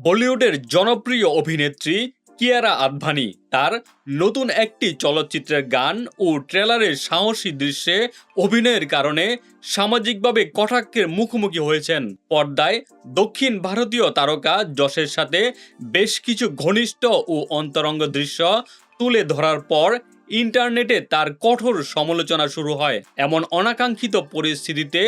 বলিউডের জনপ্রিয় অভিনেত্রী কিয়ারা আদভানি তার নতুন একটি চলচ্চিত্রের গান ও ট্রেলারের সাহসী দৃশ্যে অভিনয়ের কারণে সামাজিকভাবে কটাক্ষের মুখোমুখি হয়েছেন। পর্দায় দক্ষিণ ভারতীয় তারকা যশের সাথে বেশ কিছু ঘনিষ্ঠ ও অন্তরঙ্গ দৃশ্য তুলে ধরার পর ইন্টারনেটে তার কঠোর সমালোচনা শুরু হয়। এমন অনাকাঙ্ক্ষিত পরিস্থিতিতে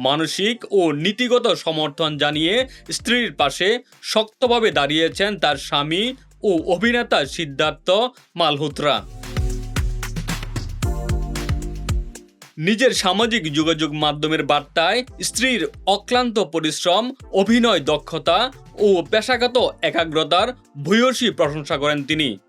মানসিক ও নীতিগত সমর্থন জানিয়ে স্ত্রীর পাশে শক্তভাবে দাঁড়িয়েছেন তার স্বামী ও অভিনেতা সিদ্ধার্থ মালহোত্রা। নিজের সামাজিক যোগাযোগ মাধ্যমের বার্তায় স্ত্রীর অক্লান্ত পরিশ্রম, অভিনয় দক্ষতা ও পেশাগত একাগ্রতার ভূয়সী প্রশংসা করেন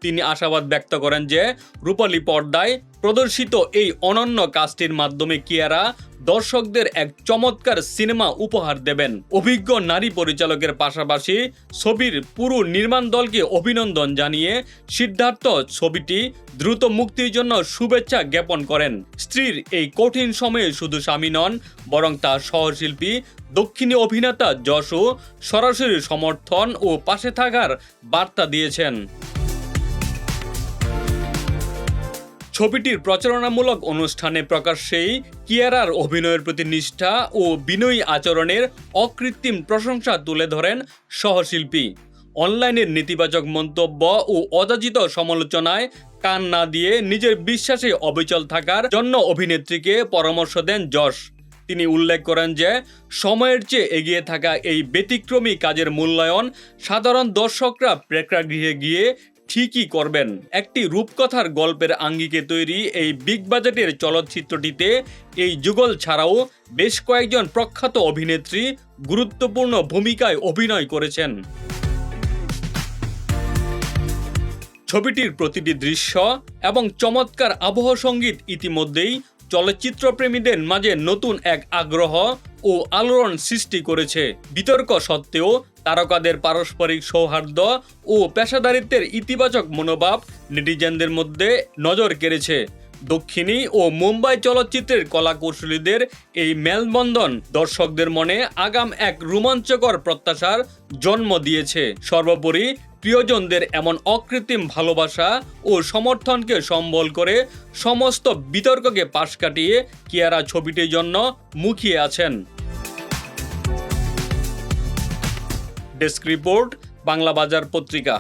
তিনি আশাবাদ ব্যক্ত করেন যে রূপালী পর্দায় প্রদর্শিত এই অনন্য কাজটির মাধ্যমে কিয়ারা দর্শকদের এক চমৎকার সিনেমা উপহার দেবেন। অভিজ্ঞ নারী পরিচালকের পাশাপাশি ছবির পুরো নির্মাণ দলকে অভিনন্দন জানিয়ে সিদ্ধার্থ ছবিটি দ্রুত মুক্তির জন্য শুভেচ্ছা জ্ঞাপন করেন। স্ত্রীর এই কঠিন সময়ে শুধু স্বামী নন, বরং তার সহশিল্পী দক্ষিণী অভিনেতা যশও সরাসরি সমর্থন ও পাশে থাকার বার্তা দিয়েছেন। ছবিটির প্রচারণামূলক অনুষ্ঠানে প্রকাশ্যেই কিয়ারার অভিনয়ের প্রতি নিষ্ঠা ও বিনয়ী আচরণের অকৃত্রিম প্রশংসা তুলে ধরেন সহশিল্পী। অনলাইনের নেতিবাচক মন্তব্য ও অযাচিত সমালোচনায় কান না দিয়ে নিজের বিশ্বাসে অবিচল থাকার জন্য অভিনেত্রীকে পরামর্শ দেন যশ। তিনি উল্লেখ করেন যে সময়ের চেয়ে এগিয়ে থাকা এই ব্যতিক্রমী কাজের মূল্যায়ন সাধারণ দর্শকরা প্রেক্ষাগৃহে গিয়ে ঠিকই করবেন। একটি রূপকথার গল্পের আঙ্গিকে তৈরি এই বিগ বাজেটের চলচ্চিত্রটিতে এই যুগল ছাড়াও বেশ কয়েকজন প্রখ্যাত অভিনেত্রী গুরুত্বপূর্ণ ভূমিকায় অভিনয় করেছেন। ছবিটির প্রতিটি দৃশ্য এবং চমৎকার আবহ সঙ্গীত ইতিমধ্যেই চলচ্চিত্রপ্রেমীদের মাঝে নতুন এক আগ্রহ ও আলোড়ন সৃষ্টি করেছে। বিতর্ক সত্ত্বেও তারকাদের পারস্পরিক সৌহার্দ্য ও পেশাদারিত্বের ইতিবাচক মনোভাব নেটিজেনদের মধ্যে নজর কেড়েছে। দক্ষিণী ও মুম্বাই চলচ্চিত্রের কলাকৌশলীদের এই মেলবন্ধন দর্শকদের মনে আগাম এক রোমাঞ্চকর প্রত্যাশার জন্ম দিয়েছে। সর্বোপরি প্রিয়জনদের এমন অকৃত্রিম ভালোবাসা ও সমর্থনকে সম্বল করে সমস্ত বিতর্ককে পাশ কাটিয়ে কিয়ারা ছবিটির জন্য মুখিয়ে আছেন। ডেস্ক রিপোর্ট, বাংলা বাজার পত্রিকা।